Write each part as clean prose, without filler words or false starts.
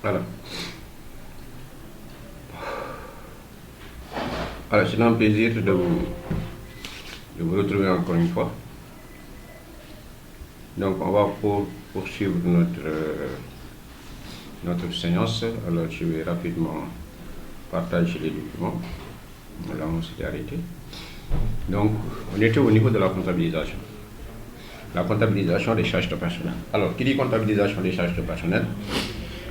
Voilà. Alors, c'est un plaisir de vous retrouver encore une fois. Donc, on va poursuivre notre séance. Alors, je vais rapidement partager les documents. Là, on s'est arrêté. Donc, on était au niveau de la comptabilisation. La comptabilisation des charges de personnel. Alors, qui dit comptabilisation des charges de personnel?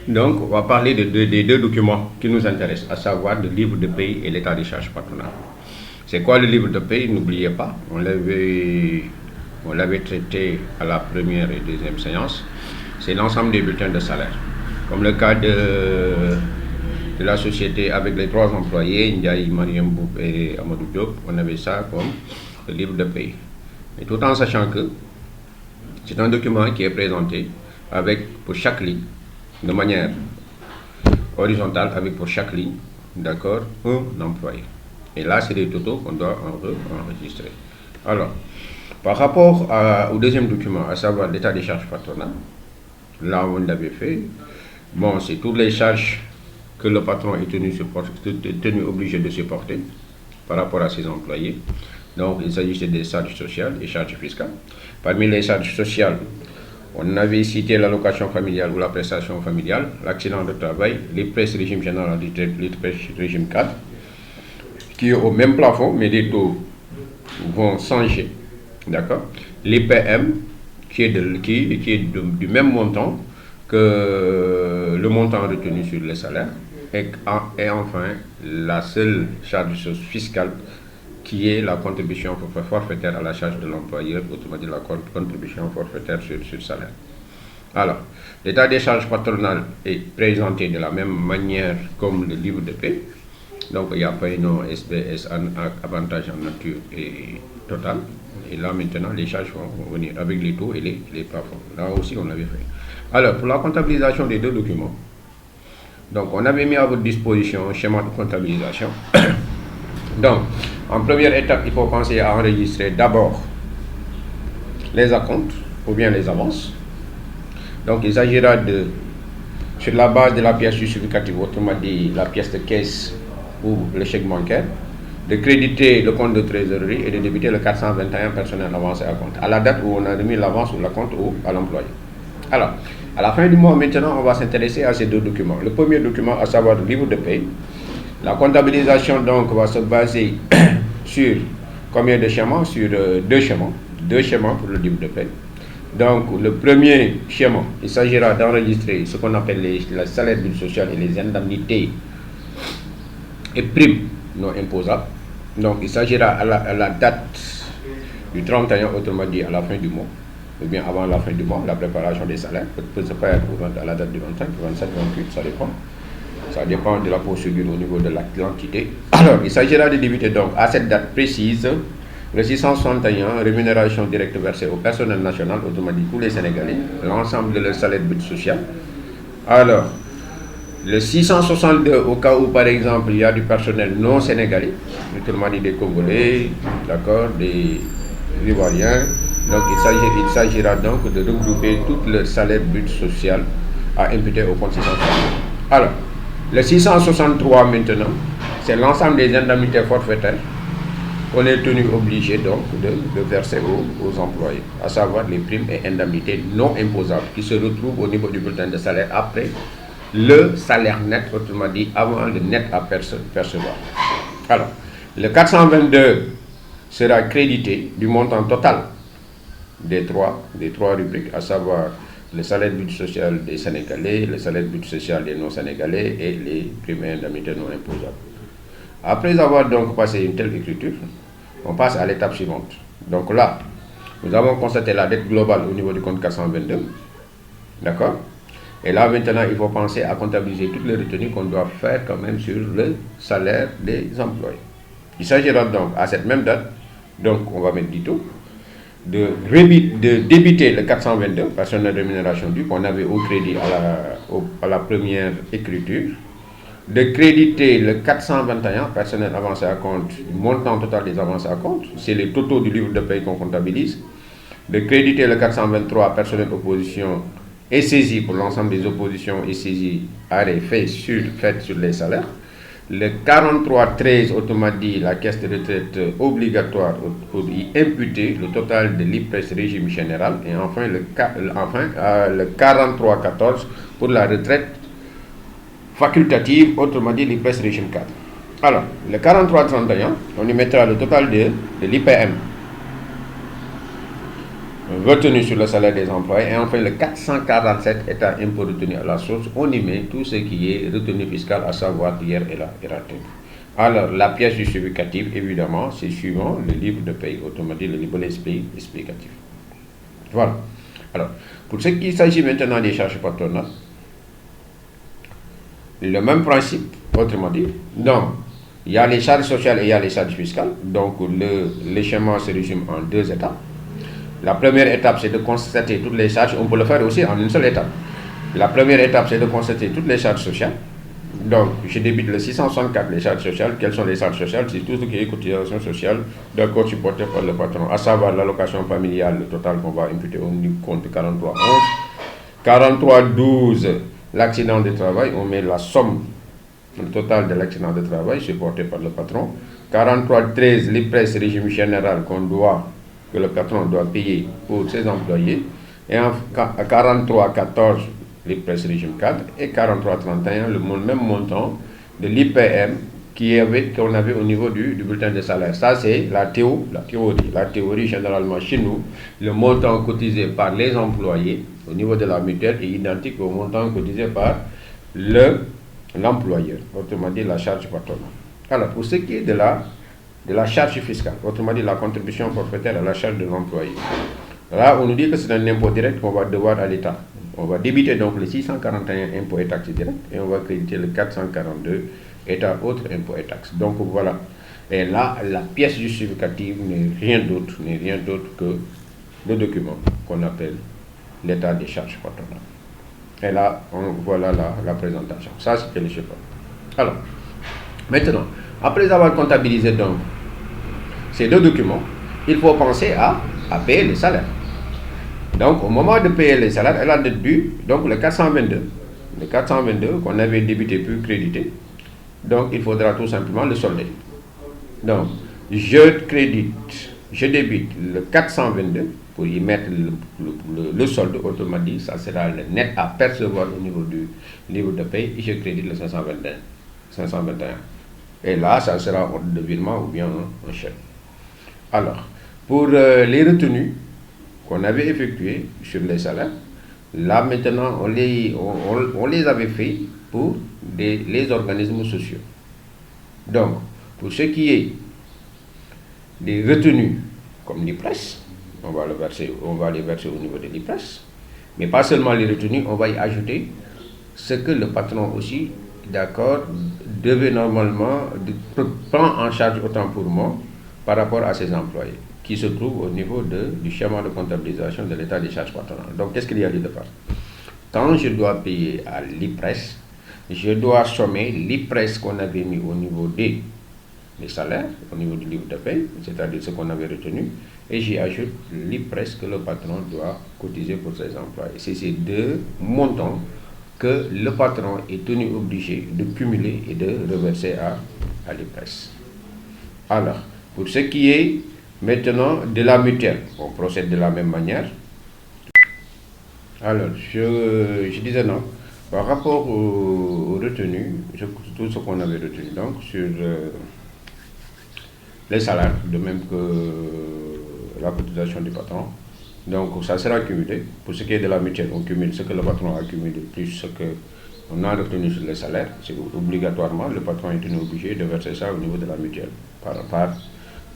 Donc, on va parler des deux documents qui nous intéressent, à savoir le livre de paie et l'état des charges patronales. C'est quoi le livre de paie? N'oubliez pas, on l'avait traité à la première et deuxième séance. C'est l'ensemble des bulletins de salaire. Comme le cas de la société avec les 3 employés, Ndiaye, Mariam Boub et Amadou Diop, on avait ça comme le livre de paie. Et tout en sachant que c'est un document qui est présenté avec, pour chaque ligne, de manière horizontale, avec pour chaque ligne, d'accord, un employé. Et là, c'est les totaux qu'on doit enregistrer. Alors, par rapport au deuxième document, à savoir l'état des charges patronales, là, on l'avait fait. Bon, c'est toutes les charges que le patron est tenu obligé de supporter par rapport à ses employés. Donc, il s'agissait des charges sociales et charges fiscales. Parmi les charges sociales, on avait cité l'allocation familiale ou la prestation familiale, l'accident de travail, l'IPRES régime général, l'IPRES régime 4, qui est au même plafond, mais les taux vont changer. D'accord? L'IPM, qui est du même montant que le montant retenu sur les salaires. Et enfin, la seule charge fiscale qui est la contribution forfaitaire à la charge de l'employeur, autrement dit la contribution forfaitaire sur salaire. Alors, l'état des charges patronales est présenté de la même manière comme le livre de paie. Donc, il y a paiement, SBS, avantage en nature et total. Et là, maintenant, les charges vont venir avec les taux et les plafonds. Là aussi, on l'avait fait. Alors, pour la comptabilisation des deux documents, donc, on avait mis à votre disposition un schéma de comptabilisation. Donc, en première étape, il faut penser à enregistrer d'abord les acomptes ou bien les avances. Donc, il s'agira sur la base de la pièce justificative, autrement dit la pièce de caisse ou le chèque bancaire, de créditer le compte de trésorerie et de débiter le 421 personnel avancé à compte, à la date où on a remis l'avance ou la compte à l'employé. Alors, à la fin du mois, maintenant, on va s'intéresser à ces deux documents. Le premier document, à savoir le livre de paie. La comptabilisation, donc, va se baser sur combien de schémas? Sur deux schémas. Deux schémas pour le livre de paie. Donc, le premier schéma, il s'agira d'enregistrer ce qu'on appelle le salaire brut social et les indemnités et primes non imposables. Donc, il s'agira à la date du 31, autrement dit à la fin du mois, ou bien avant la fin du mois, la préparation des salaires peut se faire à la date du 25, 27, 28, ça dépend. Ça dépend de la procédure au niveau de l'entité. Alors, il s'agira de débiter donc à cette date précise le 661, rémunération directe versée au personnel national, autrement dit tous les Sénégalais, l'ensemble de leur salaire brut social. Alors, le 662, au cas où par exemple il y a du personnel non sénégalais, autrement dit des Congolais, d'accord, des Ivoiriens. Donc, il s'agira donc de regrouper tout le salaire brut social à imputer au compte 662. Alors, le 663 maintenant, c'est l'ensemble des indemnités forfaitaires qu'on est tenu obligé donc de verser aux employés, à savoir les primes et indemnités non imposables qui se retrouvent au niveau du bulletin de salaire après le salaire net, autrement dit avant le net à percevoir. Alors, le 422 sera crédité du montant total des trois rubriques, à savoir le salaire brut social des Sénégalais, le salaire brut social des non-Sénégalais et les primes et indemnités non imposables. Après avoir donc passé une telle écriture, on passe à l'étape suivante. Donc là, nous avons constaté la dette globale au niveau du compte 422. D'accord? Et là, maintenant, il faut penser à comptabiliser toutes les retenues qu'on doit faire quand même sur le salaire des employés. Il s'agira donc, à cette même date, donc on va mettre dito, de débiter le 422, personnel de rémunération due, qu'on avait au crédit à la première écriture, de créditer le 421, personnel avancé à compte, montant total des avances à compte, c'est les totaux du livre de paie qu'on comptabilise, de créditer le 423, personnel opposition est saisi pour l'ensemble des oppositions, est saisi arrêt fait sur les salaires. Le 43-13, autrement dit, la caisse de retraite obligatoire pour y imputer le total de l'IPRES régime général. Et enfin, le 43-14 pour la retraite facultative, autrement dit, l'IPRES régime cadre. Alors, le 43-31, on y mettra le total de l'IPM retenu sur le salaire des employés. Et enfin, le 447, état impôt retenu à la source, on y met tout ce qui est retenu fiscal, à savoir hier et la RATP. Alors, la pièce justificative, évidemment, c'est suivant le livre de paye, autrement dit le livre explicatif. Voilà. Alors, pour ce qui s'agit maintenant des charges patronales, le même principe, autrement dit. Donc, il y a les charges sociales et il y a les charges fiscales. Donc, le schéma se résume en deux étapes. La première étape, c'est de constater toutes les charges. On peut le faire aussi en une seule étape. La première étape, c'est de constater toutes les charges sociales. Donc, je débite le 664, les charges sociales. Quelles sont les charges sociales? C'est tout ce qui est cotisation sociale, d'accord, supporté par le patron, à savoir l'allocation familiale, le total qu'on va imputer au compte 4311. 4312, l'accident de travail, on met la somme, le total de l'accident de travail, supporté par le patron. 4313, l'IPRES régime général que le patron doit payer pour ses employés, et en 43-14, l'IPRES régime cadre, et 43-31, le même montant de l'IPM qu'on avait au niveau du bulletin de salaire. Ça, c'est la théorie. La théorie, généralement, chez nous, le montant cotisé par les employés au niveau de la mutuelle est identique au montant cotisé par l'employeur, autrement dit la charge patronale. Alors, pour ce qui est de la charge fiscale, autrement dit la contribution forfaitaire à la charge de l'employé. Là, on nous dit que c'est un impôt direct qu'on va devoir à l'État. On va débiter donc le 641 impôts et taxes directs et on va créditer le 442 État autres impôts et taxes. Donc voilà. Et là, la pièce justificative n'est rien d'autre que le document qu'on appelle l'état des charges patronales. Et là, voilà la présentation. Ça, c'était le schéma. Alors, maintenant, après avoir comptabilisé donc ces deux documents, il faut penser à payer les salaires. Donc, au moment de payer les salaires, elle a dû, donc le 422 qu'on avait débité puis crédité. Donc, il faudra tout simplement le solder. Donc, je débite le 422 pour y mettre le solde, autrement dit, ça sera le net à percevoir au niveau du livre de paye, et je crédite le 521. Et là, ça sera un ordre de virement ou bien un chèque. Alors, pour les retenues qu'on avait effectuées sur les salaires, là maintenant, on les avait fait pour les organismes sociaux. Donc, pour ce qui est des retenues comme l'IPRES, on va les verser au niveau de l'IPRES, mais pas seulement les retenues, on va y ajouter ce que le patron aussi, d'accord, devait normalement prendre en charge autant pour moi par rapport à ses employés, qui se trouvent au niveau du schéma de comptabilisation de l'état des charges patronales. Donc, qu'est-ce qu'il y a lieu de faire? Quand je dois payer à l'IPRES, je dois sommer l'IPRES qu'on avait mis au niveau des salaires, au niveau du livre de paie, c'est-à-dire ce qu'on avait retenu, et j'y ajoute l'IPRES que le patron doit cotiser pour ses employés. C'est ces deux montants que le patron est tenu obligé de cumuler et de reverser à l'IPRES. Alors, pour ce qui est maintenant de la mutuelle, on procède de la même manière. Alors, je disais non. Par rapport aux retenues, tout ce qu'on avait retenu, donc sur les salaires, de même que la cotisation du patron, donc ça sera cumulé. Pour ce qui est de la mutuelle, on cumule ce que le patron a cumulé plus ce qu'on a retenu sur les salaires. C'est obligatoirement, le patron est tenu obligé de verser ça au niveau de la mutuelle.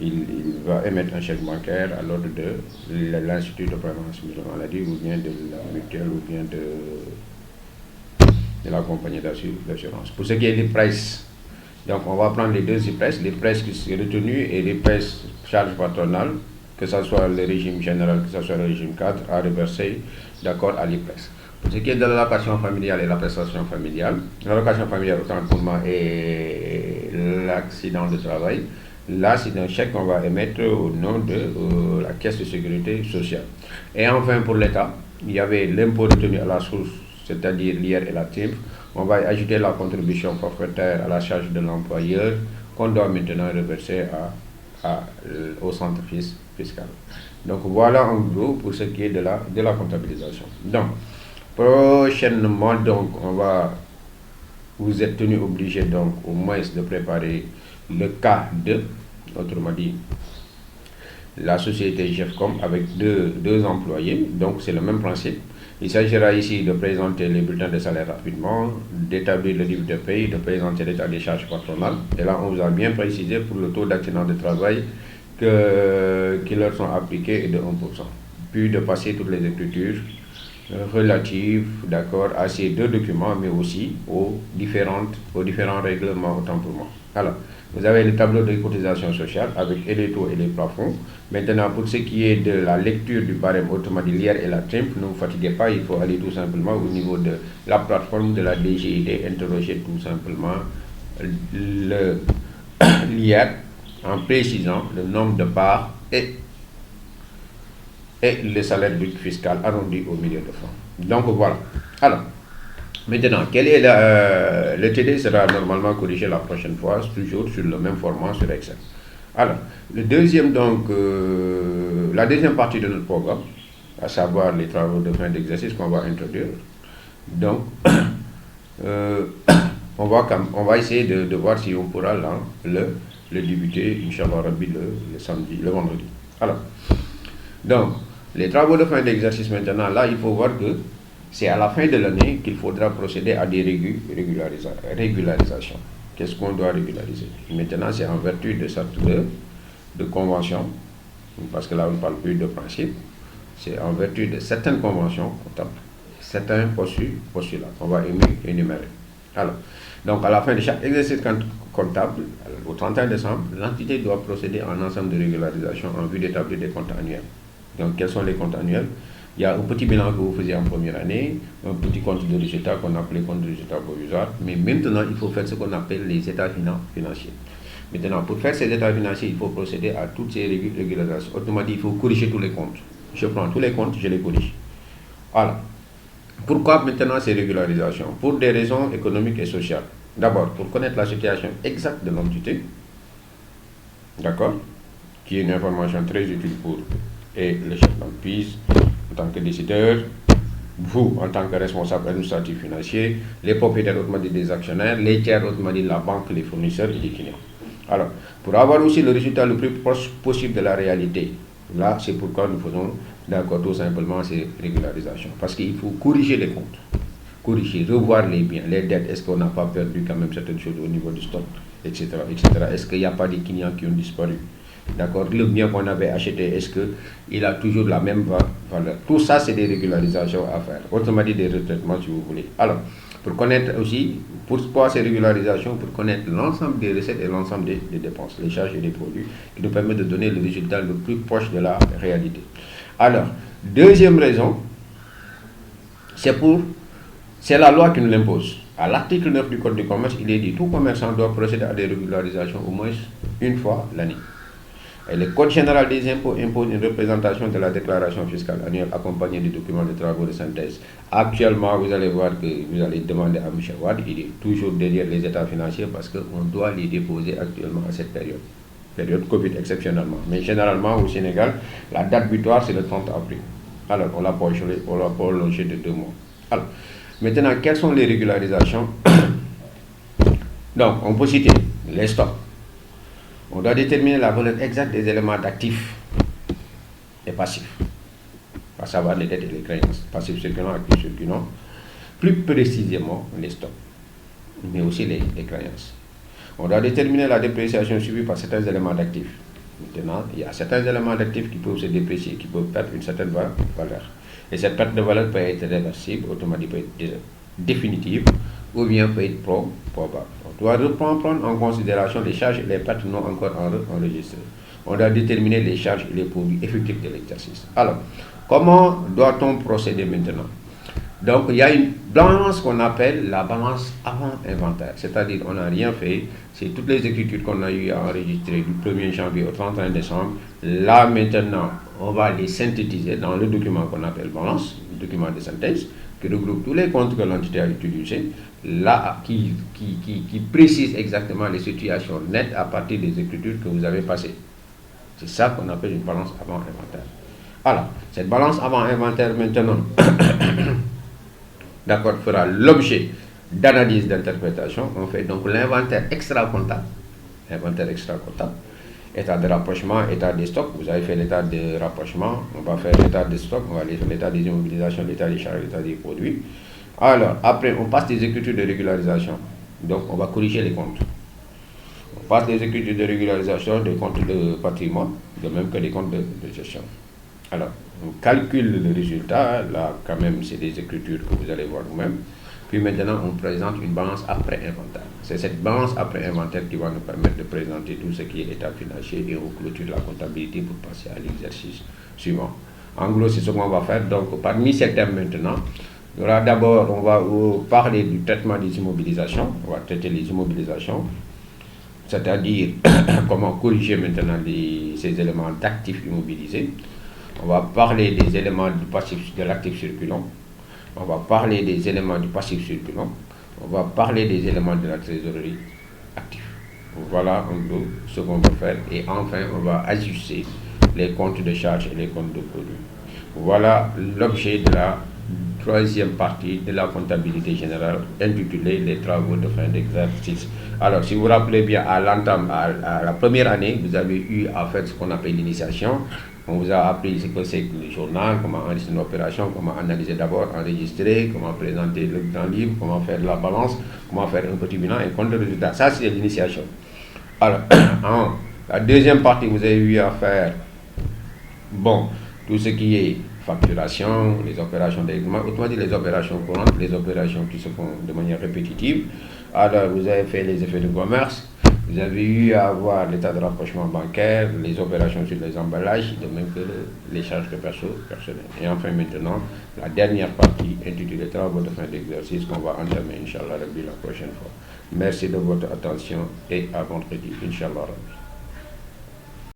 Il va émettre un chèque bancaire à l'ordre de l'Institut de prévention de la maladie ou bien de la mutuelle ou bien de la compagnie d'assurance. Pour ce qui est des IPRES, donc on va prendre les deux IPRES, l'IPRES qui est retenu et l'IPRES charge patronale, que ce soit le régime général, que ce soit le régime cadre, à reverser d'accord à l'IPRES. Pour ce qui est de l'allocation familiale et la prestation familiale, l'allocation familiale autant pour moi et l'accident de travail, là, c'est un chèque qu'on va émettre au nom de la Caisse de sécurité sociale. Et enfin, pour l'État, il y avait l'impôt retenu à la source, c'est-à-dire l'IR et la TIMF. On va ajouter la contribution forfaitaire à la charge de l'employeur qu'on doit maintenant reverser au centre fiscal. Donc voilà en gros pour ce qui est de la comptabilisation. Donc prochainement, donc vous êtes tenu obligé donc au moins de préparer le cas de, autrement dit, la société GEFCOM avec deux employés. Donc c'est le même principe. Il s'agira ici de présenter les bulletins de salaire rapidement, d'établir le livre de paye, de présenter l'état des charges patronales. Et là, on vous a bien précisé pour le taux d'accident de travail qui leur sont appliqués est de 1%. Puis de passer toutes les écritures relatives, d'accord, à ces deux documents, mais aussi aux différents règlements autant pour moi. Alors, vous avez le tableau de cotisation sociale avec les taux et les plafonds. Maintenant, pour ce qui est de la lecture du barème autrement dit l'IR et la TIMF, ne vous fatiguez pas, il faut aller tout simplement au niveau de la plateforme de la DGID, interroger tout simplement l'IR en précisant le nombre de parts et le salaire brut fiscal arrondi au million de francs. Donc voilà. Alors, maintenant, quel est le TD sera normalement corrigé la prochaine fois, toujours sur le même format sur Excel. Alors, la deuxième partie de notre programme, à savoir les travaux de fin d'exercice qu'on va introduire. Donc, on va essayer de voir si on pourra là, le débuter, Inch'Allah Rabbi, le samedi, le vendredi. Alors, donc, les travaux de fin d'exercice maintenant, là, il faut voir que c'est à la fin de l'année qu'il faudra procéder à des régularisations. Qu'est-ce qu'on doit régulariser? Maintenant, c'est en vertu de cette de convention, parce que là, on ne parle plus de principe, c'est en vertu de certaines conventions comptables, certains postulats qu'on va énumérer. Alors, donc à la fin de chaque exercice comptable, au 31 décembre, l'entité doit procéder à un ensemble de régularisation en vue d'établir des comptes annuels. Donc, quels sont les comptes annuels? Il y a un petit bilan que vous faisiez en première année, un petit compte de résultat qu'on appelait compte de résultat provisoire, mais maintenant, il faut faire ce qu'on appelle les états financiers. Maintenant, pour faire ces états financiers, il faut procéder à toutes ces régularisations. Autrement dit, il faut corriger tous les comptes. Je prends tous les comptes, je les corrige. Alors, pourquoi maintenant ces régularisations? Pour des raisons économiques et sociales. D'abord, pour connaître la situation exacte de l'entité, d'accord, qui est une information très utile pour le chef d'entreprise, en tant que décideur, vous, en tant que responsable administratif financier, les propriétaires, autrement dit des actionnaires, les tiers, autrement dit la banque, les fournisseurs et les clients. Alors, pour avoir aussi le résultat le plus proche possible de la réalité, là, c'est pourquoi nous faisons, d'accord, tout simplement ces régularisations. Parce qu'il faut corriger les comptes, corriger, revoir les biens, les dettes. Est-ce qu'on n'a pas perdu quand même certaines choses au niveau du stock, etc., etc. Est-ce qu'il n'y a pas des clients qui ont disparu? D'accord, le bien qu'on avait acheté, est-ce qu'il a toujours la même valeur? Tout ça, c'est des régularisations à faire. Autrement dit, des retraitements, si vous voulez. Alors, pour connaître aussi, pourquoi ces régularisations? Pour connaître l'ensemble des recettes et l'ensemble des dépenses, les charges et les produits, qui nous permettent de donner le résultat le plus proche de la réalité. Alors, deuxième raison, c'est la loi qui nous l'impose. À l'article 9 du Code du commerce, il est dit tout commerçant doit procéder à des régularisations au moins une fois l'année. Et le Code général des impôts impose une représentation de la déclaration fiscale annuelle accompagnée du document de travaux de synthèse. Actuellement, vous allez voir que vous allez demander à M. Wad, il est toujours derrière les états financiers parce qu'on doit les déposer actuellement à cette période Covid exceptionnellement. Mais généralement, au Sénégal, la date butoir, c'est le 30 avril. Alors, on l'a prolongé de 2 mois. Alors, maintenant, quelles sont les régularisations? Donc, on peut citer les stocks. On doit déterminer la valeur exacte des éléments d'actifs et passifs, à savoir les dettes et les créances, passifs circulants, actifs circulants, plus précisément les stocks, mais aussi les créances. On doit déterminer la dépréciation subie par certains éléments d'actifs. Maintenant, il y a certains éléments d'actifs qui peuvent se déprécier, qui peuvent perdre une certaine valeur. Et cette perte de valeur peut être réversible, autrement dit peut être définitive, ou bien peut être probable. On doit prendre en considération les charges et les pertes non encore enregistrées. On doit déterminer les charges et les produits effectifs de l'exercice. Alors, comment doit-on procéder maintenant? Donc, il y a une balance qu'on appelle la balance avant inventaire. C'est-à-dire, on n'a rien fait. C'est toutes les écritures qu'on a eu à enregistrer du 1er janvier au 31 décembre. Là, maintenant, on va les synthétiser dans le document qu'on appelle balance, le document de synthèse, qui regroupe tous les comptes que l'entité a utilisés, là, qui précise exactement les situations nettes à partir des écritures que vous avez passées. C'est ça qu'on appelle une balance avant inventaire. Alors, cette balance avant inventaire, maintenant, d'accord, fera l'objet d'analyse d'interprétation. On fait donc l'inventaire extra-comptable. Inventaire extra-comptable. État de rapprochement, état des stocks. Vous avez fait l'état de rapprochement. On va faire l'état des stocks. On va aller sur l'état des immobilisations, l'état des charges, l'état des produits. Alors, après, on passe des écritures de régularisation. Donc, on va corriger les comptes. On passe des écritures de régularisation des comptes de patrimoine, de même que des comptes de gestion. Alors, on calcule le résultat. Là, quand même, c'est des écritures que vous allez voir vous-même. Puis maintenant, on présente une balance après inventaire. C'est cette balance après inventaire qui va nous permettre de présenter tout ce qui est état financier et on clôture la comptabilité pour passer à l'exercice suivant. En gros, c'est ce qu'on va faire. Donc, parmi ces thèmes maintenant, il y aura d'abord, on va parler du traitement des immobilisations. On va traiter les immobilisations, c'est-à-dire comment corriger maintenant ces éléments d'actifs immobilisés. On va parler des éléments du passif, de l'actif circulant. On va parler des éléments du passif circulant. On va parler des éléments de la trésorerie active. Voilà un peu ce qu'on va faire. Et enfin, on va ajuster les comptes de charges et les comptes de produits. Voilà l'objet de la troisième partie de la comptabilité générale intitulée les travaux de fin d'exercice. Alors, si vous vous rappelez bien, à l'entame, à la première année, vous avez eu à faire ce qu'on appelle l'initiation. On vous a appris ce que c'est que le journal, comment enregistrer une opération, comment analyser d'abord, enregistrer, comment présenter le grand livre, comment faire de la balance, comment faire un petit bilan et compte de résultats. Ça, c'est l'initiation. Alors, en la deuxième partie, vous avez eu à faire, bon, tout ce qui est facturation, les opérations d'équipement, autrement dit les opérations courantes, les opérations qui se font de manière répétitive. Alors, vous avez fait les effets de commerce. Vous avez eu à avoir l'état de rapprochement bancaire, les opérations sur les emballages, de même que les charges de personnel. Et enfin maintenant, la dernière partie intitulée travaux de fin d'exercice qu'on va entamer, Inch'Allah, la prochaine fois. Merci de votre attention et à vendredi, Inch'Allah.